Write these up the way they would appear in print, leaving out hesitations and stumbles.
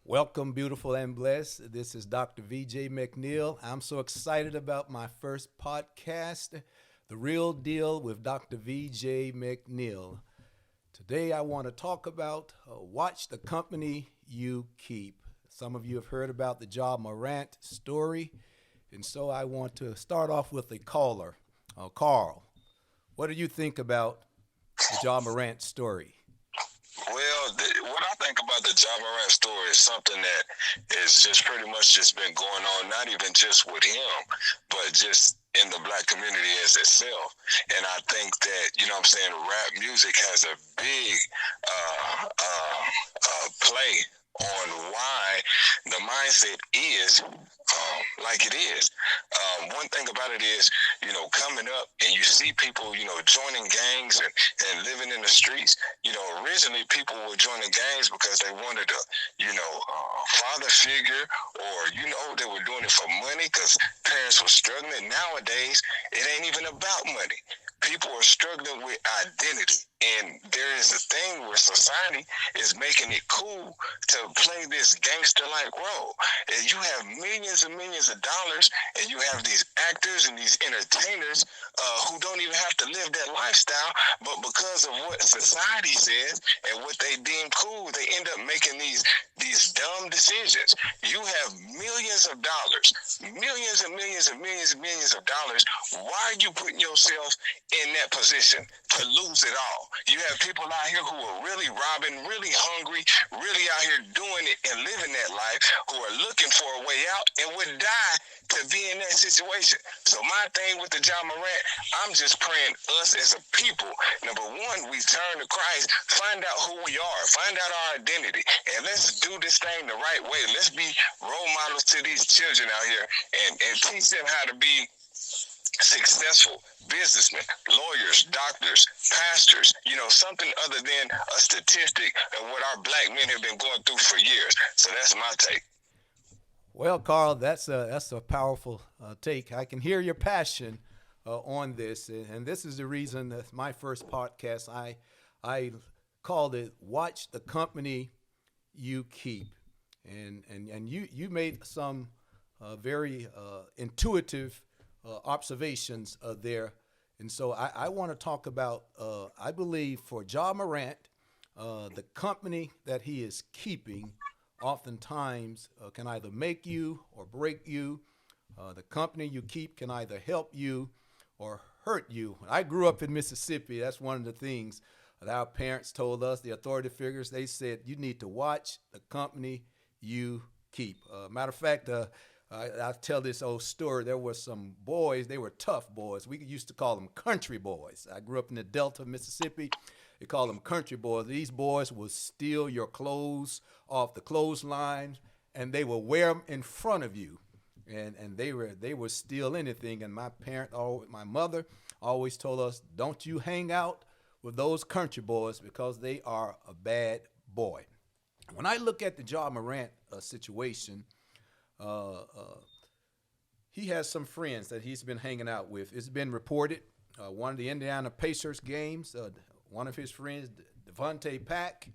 Welcome, beautiful and blessed. This is Dr. VJ McNeal. I'm so excited about my first podcast, The Real Deal with Dr. VJ McNeal. Today, I want to talk about watch the company you keep. Some of you have heard about the Ja Morant story, and so I want to start off with a caller. Carl, what do you think about the Ja Morant story? Well, what I think about the Ja Morant story is something that is just pretty much just been going on, not even just with him, but just in the black community as itself. And I think that, rap music has a big play on why the mindset is like it is. One thing about it is, coming up and you see people, joining gangs and living in the streets. Originally people were joining gangs because they wanted a, father figure, or, they were doing it for money because parents were struggling. Nowadays, it ain't even about money. People are struggling with identity. And there is a thing where society is making it cool to play this gangster-like role. And you have millions and millions of dollars, and you have these actors and these entertainers who don't even have to live that lifestyle, but because of what society says and what they deem cool, they end up making these dumb decisions. You have millions of dollars, millions and millions and millions and millions of dollars. Why are you putting yourself in that position to lose it all? You have people out here who are really robbing, really hungry, really out here doing it and living that life, who are looking for a way out and would die to be in that situation. So my thing with the Ja Morant, I'm just praying us as a people, number one, we turn to Christ, find out who we are, find out our identity, and let's do this thing the right way. Let's be role models to these children out here and teach them how to be successful businessmen, lawyers, doctors, pastors, something other than a statistic of what our black men have been going through for years. So that's my take. Well, Carl, that's a powerful take. I can hear your passion on this, and this is the reason that my first podcast I called it "Watch the Company You Keep," and you made some very intuitive observations there. And so I want to talk about, I believe for Ja Morant, the company that he is keeping oftentimes can either make you or break you. The company you keep can either help you or hurt you. When I grew up in Mississippi, that's one of the things that our parents told us, the authority figures. They said, you need to watch the company you keep. Matter of fact, I tell this old story. There were some boys, they were tough boys. We used to call them country boys. I grew up in the Delta of Mississippi. They call them country boys. These boys will steal your clothes off the clothesline, and they will wear them in front of you. And they would steal anything. And my mother always told us, don't you hang out with those country boys because they are a bad boy. When I look at the Ja Morant situation, he has some friends that he's been hanging out with. It's been reported one of the Indiana Pacers games, one of his friends, Devontae Pack,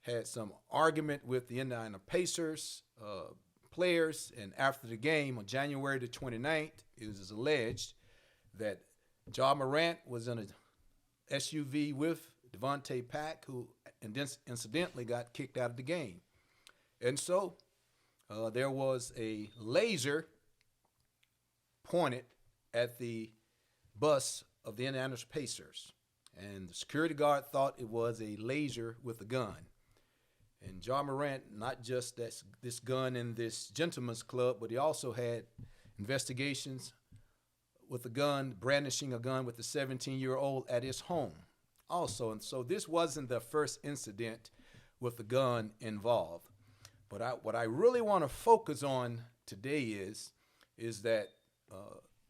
had some argument with the Indiana Pacers players, and after the game on January the 29th, it was alleged that Ja Morant was in a SUV with Devontae Pack, who incidentally got kicked out of the game. And so there was a laser pointed at the bus of the Indiana Pacers. And the security guard thought it was a laser with a gun. And Ja Morant, not just this gun in this gentleman's club, but he also had investigations with a gun, brandishing a gun with a 17-year-old at his home also. And so this wasn't the first incident with the gun involved. But what I really want to focus on today is that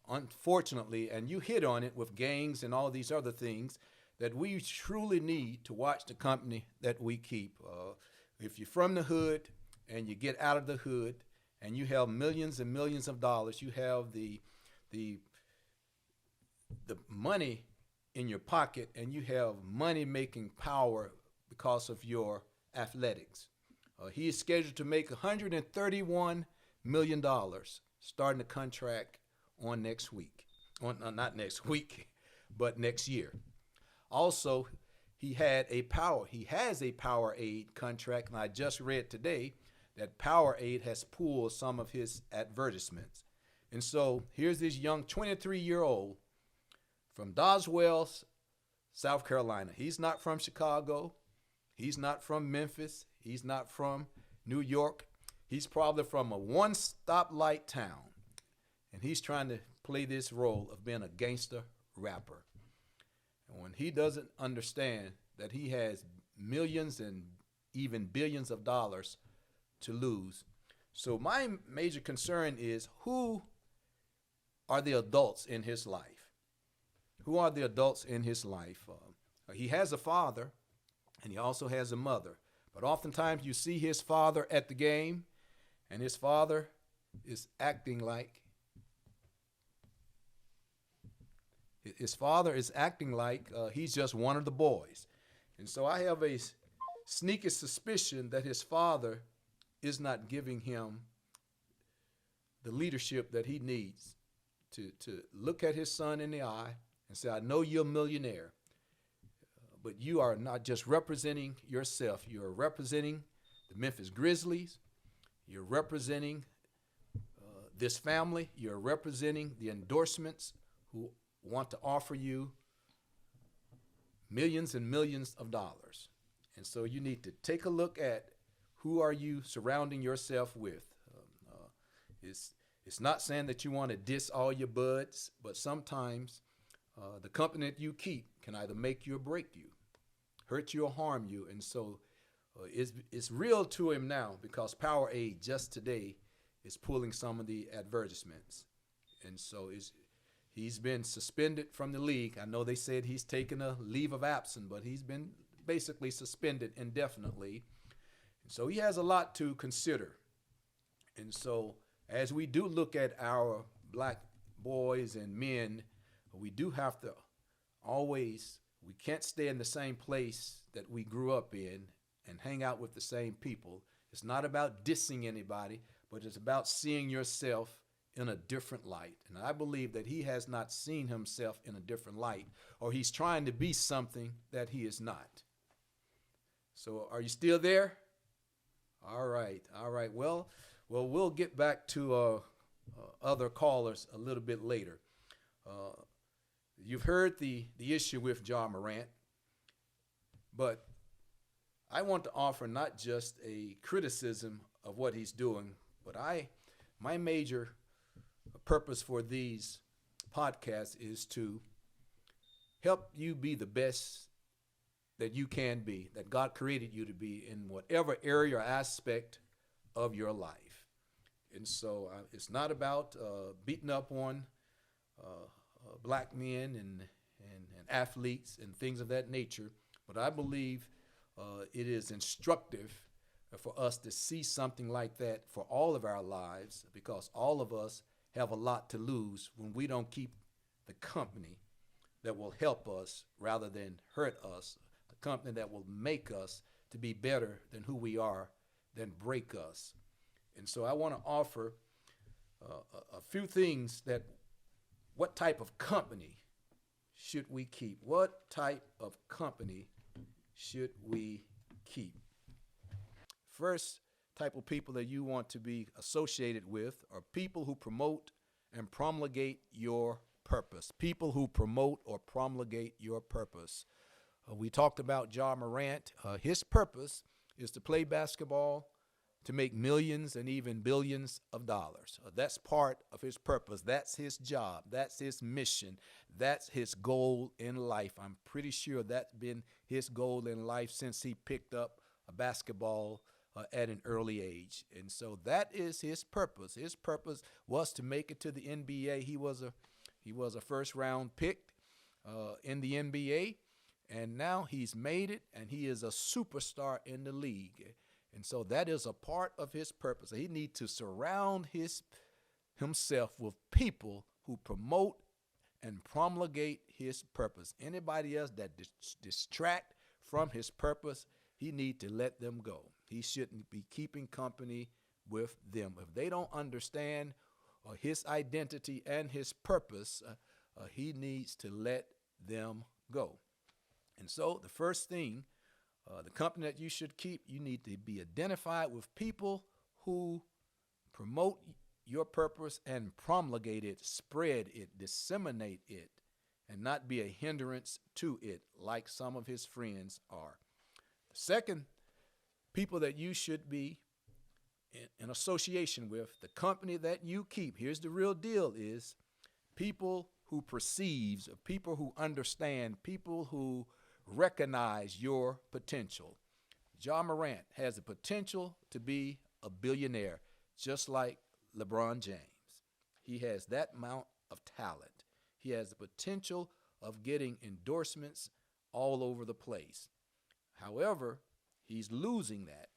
unfortunately, and you hit on it with gangs and all these other things, that we truly need to watch the company that we keep. If you're from the hood and you get out of the hood and you have millions and millions of dollars, you have the the money in your pocket and you have money making power because of your athletics. He is scheduled to make $131 million starting the contract on next week. Not next week, but next year. Also, he has a Powerade contract, and I just read today that Powerade has pulled some of his advertisements. And so here's this young 23-year-old from Doswell, South Carolina. He's not from Chicago. He's not from Memphis. He's not from New York. He's probably from a one-stoplight town. And he's trying to play this role of being a gangster rapper. And when he doesn't understand that he has millions and even billions of dollars to lose. So my major concern is, who are the adults in his life? Who are the adults in his life? He has a father, and he also has a mother. But oftentimes you see his father at the game, and his father is acting like he's just one of the boys. And so I have a sneaky suspicion that his father is not giving him the leadership that he needs to look at his son in the eye and say, I know you're a millionaire, but you are not just representing yourself. You're representing the Memphis Grizzlies. You're representing this family. You're representing the endorsements who want to offer you millions and millions of dollars. And so you need to take a look at who are you surrounding yourself with. It's not saying that you want to diss all your buds, but sometimes the company that you keep can either make you or break you, hurt you or harm you. And so it's real to him now, because Powerade just today is pulling some of the advertisements. And so he's been suspended from the league. I know they said he's taken a leave of absence, but he's been basically suspended indefinitely. And so he has a lot to consider. And so as we do look at our black boys and men, we do have to we can't stay in the same place that we grew up in and hang out with the same people. It's not about dissing anybody, but it's about seeing yourself in a different light. And I believe that he has not seen himself in a different light, or he's trying to be something that he is not. So are you still there? All right. Well, we'll get back to other callers a little bit later. You've heard the issue with Ja Morant, but I want to offer not just a criticism of what he's doing, but my major purpose for these podcasts is to help you be the best that you can be, that God created you to be in whatever area or aspect of your life. And so it's not about beating up on black men and athletes and things of that nature, but I believe it is instructive for us to see something like that for all of our lives, because all of us have a lot to lose when we don't keep the company that will help us rather than hurt us, the company that will make us to be better than who we are, than break us. And so I want to offer a few things that what type of company should we keep? What type of company should we keep? First type of people that you want to be associated with are people who promote and promulgate your purpose. People who promote or promulgate your purpose. We talked about Ja Morant. His purpose is to play basketball, to make millions and even billions of dollars. That's part of his purpose. That's his job. That's his mission. That's his goal in life. I'm pretty sure that's been his goal in life since he picked up a basketball at an early age. And so that is his purpose. His purpose was to make it to the NBA. He was a first round pick in the NBA, and now he's made it, and he is a superstar in the league. And so that is a part of his purpose. He needs to surround himself with people who promote and promulgate his purpose. Anybody else that distract from his purpose, he need to let them go. He shouldn't be keeping company with them. If they don't understand his identity and his purpose, he needs to let them go. And so the first thing, the company that you should keep, you need to be identified with people who promote your purpose and promulgate it, spread it, disseminate it, and not be a hindrance to it like some of his friends are. The second, people that you should be in association with, the company that you keep, here's the real deal, is people who perceives, people who understand, people who recognize your potential. Ja Morant has the potential to be a billionaire, just like LeBron James. He has that amount of talent. He has the potential of getting endorsements all over the place. However, he's losing that,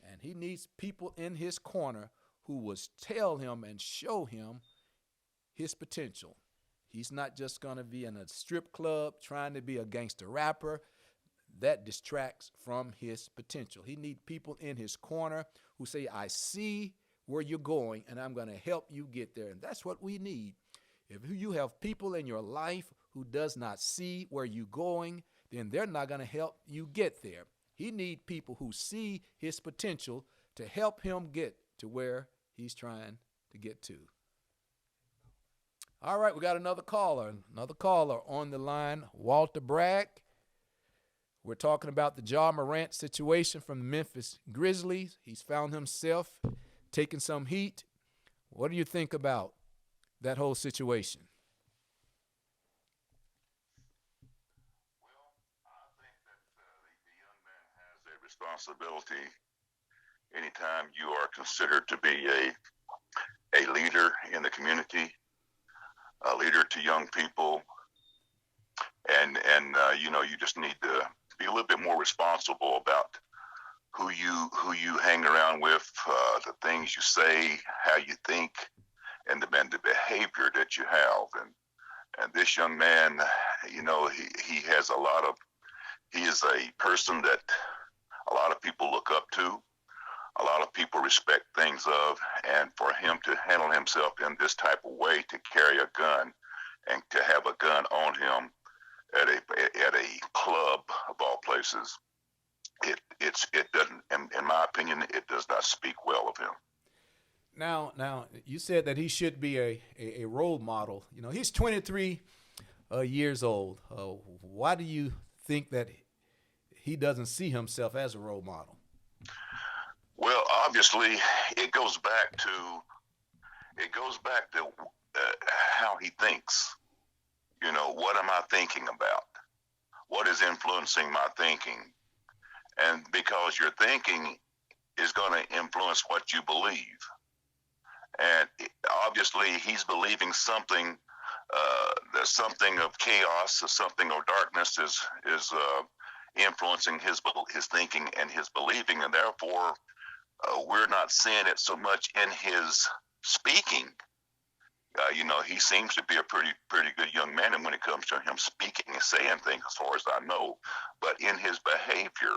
and he needs people in his corner who will tell him and show him his potential. He's not just going to be in a strip club trying to be a gangster rapper. That distracts from his potential. He needs people in his corner who say, I see where you're going, and I'm going to help you get there. And that's what we need. If you have people in your life who does not see where you're going, then they're not going to help you get there. He needs people who see his potential to help him get to where he's trying to get to. All right, we got another caller on the line, Walter Bragg. We're talking about the Ja Morant situation from the Memphis Grizzlies. He's found himself taking some heat. What do you think about that whole situation? Well, I think that the young man has a responsibility anytime you are considered to be a leader in the community, a leader to young people, and you just need to be a little bit more responsible about who you hang around with, the things you say, how you think, and the behavior that you have. And this young man, he has he is a person that a lot of people look up to, a lot of people respect things of, and for him to handle himself in this type of way, to carry a gun and to have a gun on him at a club of all places, it doesn't, in my opinion, it does not speak well of him. Now, you said that he should be a role model. He's 23 years old. Why do you think that he doesn't see himself as a role model? Well, obviously, it goes back to how he thinks. What am I thinking about? What is influencing my thinking? And because your thinking is going to influence what you believe. And obviously, he's believing something. There's something of chaos, or something of darkness is influencing his thinking and his believing, and therefore we're not seeing it so much in his speaking. He seems to be a pretty good young man, and when it comes to him speaking and saying things, as far as I know, but in his behavior,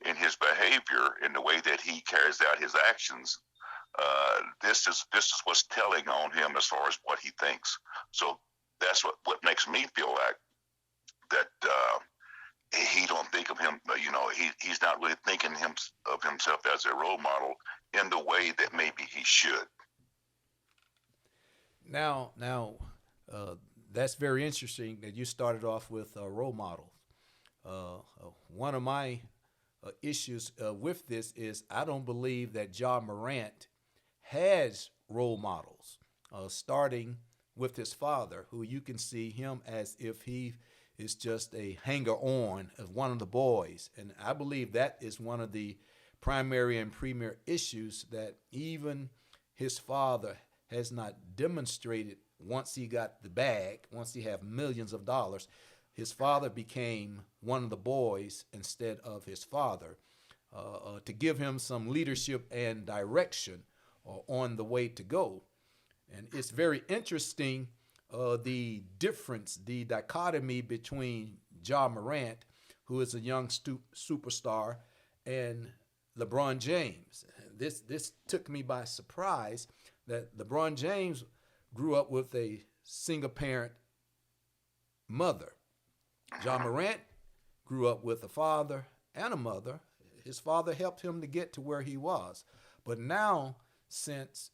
in the way that he carries out his actions, this is what's telling on him as far as what he thinks. So that's what makes me feel like that he don't think of him. He's not really thinking of himself as a role model in the way that maybe he should. Now, that's very interesting that you started off with role models. One of my issues with this is I don't believe that Ja Morant has role models, starting with his father, who you can see him as if he is just a hanger-on of one of the boys. And I believe that is one of the primary and premier issues that even his father has not demonstrated. Once he got the bag, once he had millions of dollars, his father became one of the boys instead of his father, to give him some leadership and direction on the way to go. And it's very interesting the difference, the dichotomy between Ja Morant, who is a young superstar, and LeBron James. This took me by surprise that LeBron James grew up with a single parent mother. Ja Morant grew up with a father and a mother. His father helped him to get to where he was. But now, since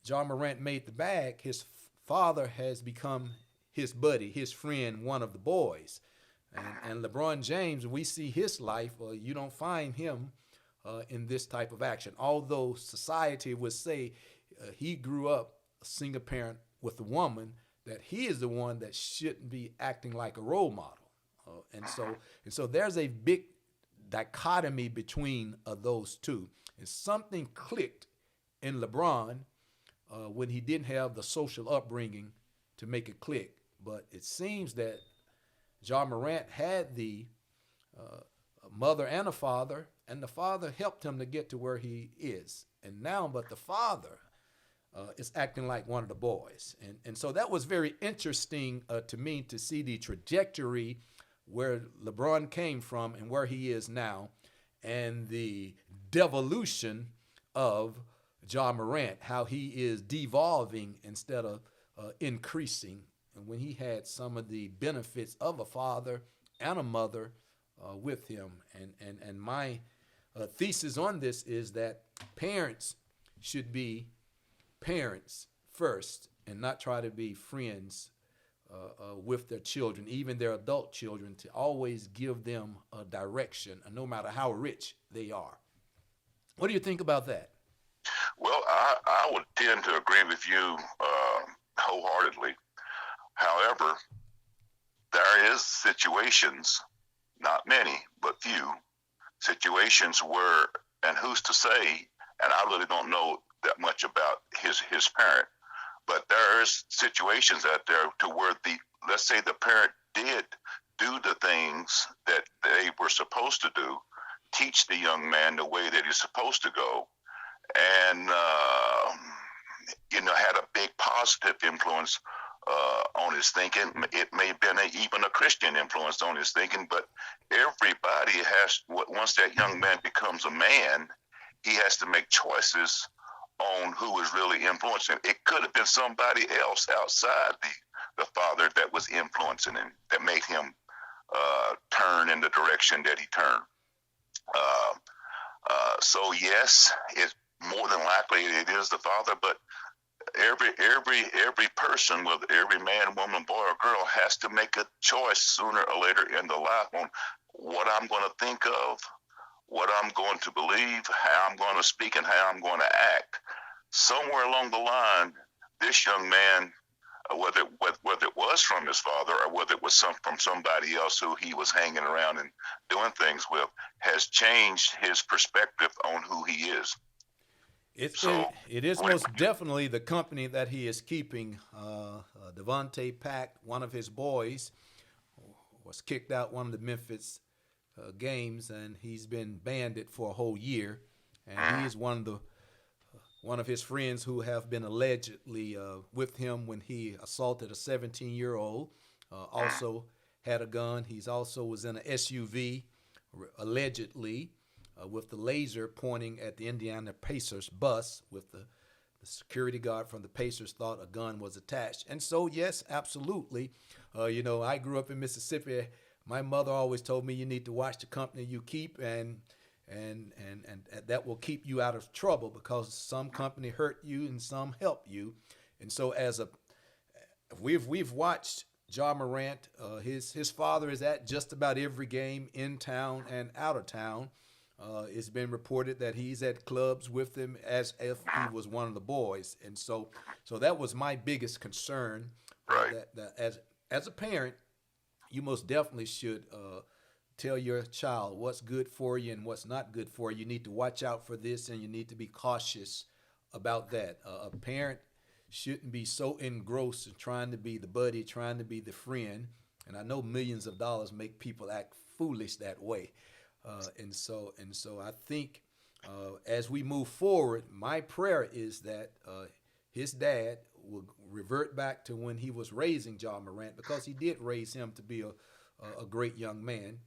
Ja Morant made the bag, his father has become his buddy, his friend, one of the boys. And LeBron James, we see his life, you don't find him in this type of action. Although society would say he grew up a single parent with a woman, that he is the one that shouldn't be acting like a role model. And so there's a big dichotomy between those two. And something clicked in LeBron when he didn't have the social upbringing to make it click. But it seems that Ja Morant had the mother and a father, and the father helped him to get to where he is. And now, but the father is acting like one of the boys. And so that was very interesting to me to see the trajectory where LeBron came from and where he is now, and the devolution of Ja Morant, how he is devolving instead of increasing. And when he had some of the benefits of a father and a mother with him. And my thesis on this is that parents should be parents first and not try to be friends with their children, even their adult children, to always give them a direction, no matter how rich they are. What do you think about that? Well, I would tend to agree with you wholeheartedly. However, there is situations, not many, but few, situations where, and who's to say, and I really don't know that much about his parent, but there's situations out there to where let's say the parent did do the things that they were supposed to do, teach the young man the way that he's supposed to go, and had a big positive influence on his thinking. It may have been even a Christian influence on his thinking, but everybody has, once that young man becomes a man, he has to make choices on who is really influencing him. It could have been somebody else outside the father that was influencing him, that made him turn in the direction that he turned. So yes, it's more than likely it is the father, but every person, whether every man, woman, boy, or girl, has to make a choice sooner or later in their life on what I'm going to think of, what I'm going to believe, how I'm going to speak, and how I'm going to act. Somewhere along the line, this young man, whether it was from his father or whether it was from somebody else who he was hanging around and doing things with, has changed his perspective on who he is. It is most definitely the company that he is keeping. Devontae Pack, one of his boys, was kicked out one of the Memphis games, and he's been banned for a whole year. And he is one of his friends who have been allegedly with him when he assaulted a 17-year-old. Also had a gun. He's also was in an SUV, allegedly, with the laser pointing at the Indiana Pacers bus, with the security guard from the Pacers thought a gun was attached. And so, yes, absolutely. I grew up in Mississippi. My mother always told me you need to watch the company you keep, and that will keep you out of trouble, because some company hurt you and some help you. And so we've watched Ja Morant. His father is at just about every game in town and out of town. It's been reported that he's at clubs with them as if he was one of the boys. And so that was my biggest concern. Right. That as a parent, you most definitely should tell your child what's good for you and what's not good for you. You need to watch out for this, and you need to be cautious about that. A parent shouldn't be so engrossed in trying to be the buddy, trying to be the friend. And I know millions of dollars make people act foolish that way. And so I think as we move forward, my prayer is that his dad will revert back to when he was raising Ja Morant, because he did raise him to be a great young man,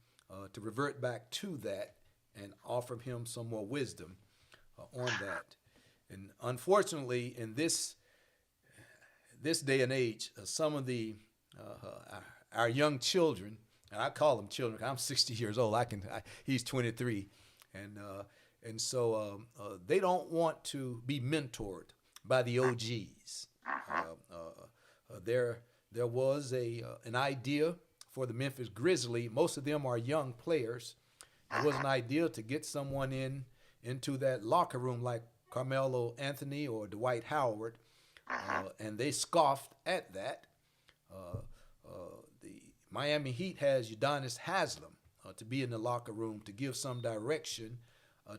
to revert back to that and offer him some more wisdom on that. And unfortunately, in this day and age, some of our young children, and I call them children. I'm 60 years old. He's 23, and so they don't want to be mentored by the OGs. There was an idea for the Memphis Grizzlies. Most of them are young players. It was an idea to get someone into that locker room like Carmelo Anthony or Dwight Howard, and they scoffed at that. The Miami Heat has Udonis Haslem to be in the locker room to give some direction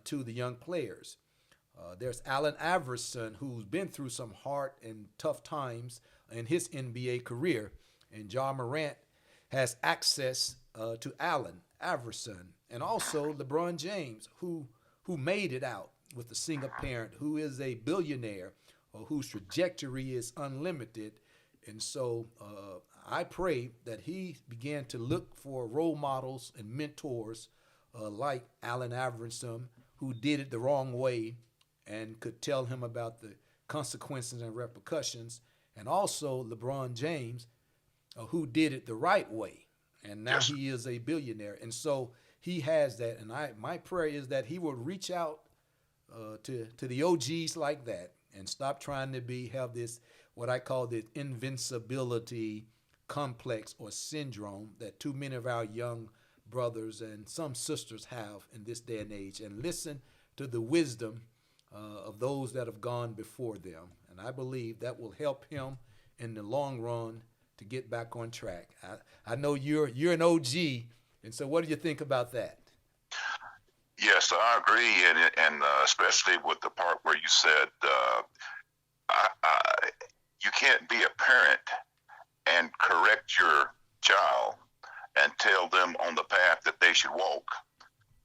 to the young players. There's Allen Iverson, who's been through some hard and tough times in his NBA career, and Ja Morant has access to Allen Iverson, and also LeBron James, who made it out with a single parent, who is a billionaire, or whose trajectory is unlimited. And so I pray that he began to look for role models and mentors like Allen Iverson, who did it the wrong way and could tell him about the consequences and repercussions, and also LeBron James, who did it the right way, and now he is a billionaire. And so he has that, and my prayer is that he will reach out to the OGs like that and stop trying to have this, what I call the invincibility complex or syndrome that too many of our young brothers and some sisters have in this day and age, and listen to the wisdom of those that have gone before them. And I believe that will help him in the long run to get back on track. I know you're an OG, and so what do you think about that? Yes, I agree, and especially with the part where you said you can't be a parent and correct your child and tell them on the path that they should walk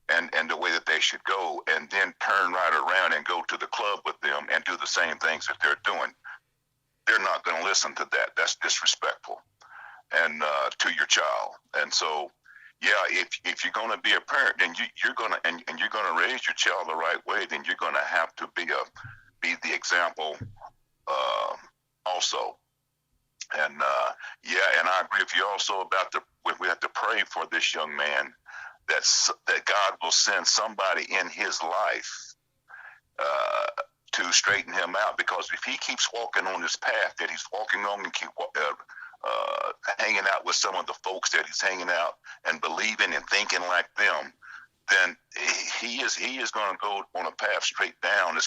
and the way that they should go, and then turn right around and go to the club with them and do the same things that they're doing. They're not going to listen to that. That's disrespectful and to your child. And so, yeah, if you're going to be a parent, then you're going to and you're going to raise your child the right way, then you're going to have to be the example also. And and I agree with you also about we have to pray for this young man that God will send somebody in his life to straighten him out, because if he keeps walking on this path that he's walking on and keep hanging out with some of the folks that he's hanging out and believing and thinking like them, then he is going to go on a path straight down.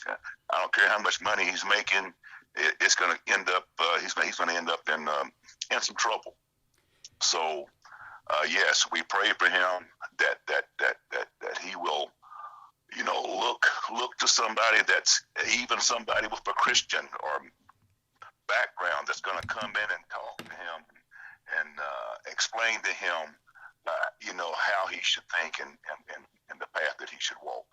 I don't care how much money he's making, it's going to end up he's going to end up in some trouble. So yes, we pray for him that he will, look to somebody that's even somebody with a Christian or background that's going to come in and talk to him and explain to him, how he should think and the path that he should walk.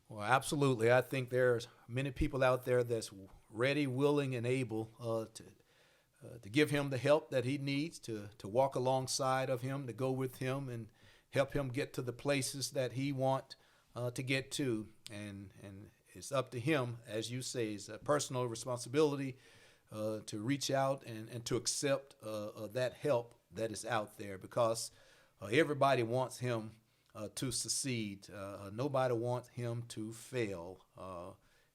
Well, absolutely. I think there's many people out there that's ready, willing, and able to give him the help that he needs, to walk alongside of him, to go with him and help him get to the places that he wants to get to. And it's up to him, as you say, it's a personal responsibility to reach out and to accept that help that is out there, because everybody wants him to succeed. Nobody wants him to fail.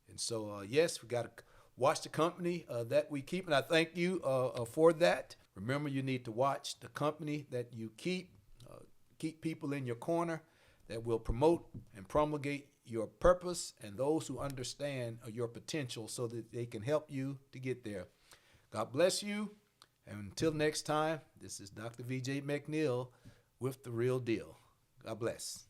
And so, yes, we got to watch the company that we keep. And I thank you for that. Remember, you need to watch the company that you keep. Keep people in your corner that will promote and promulgate your purpose and those who understand your potential so that they can help you to get there. God bless you. And until next time, this is Dr. VJ McNeal with The Real Deal. God bless.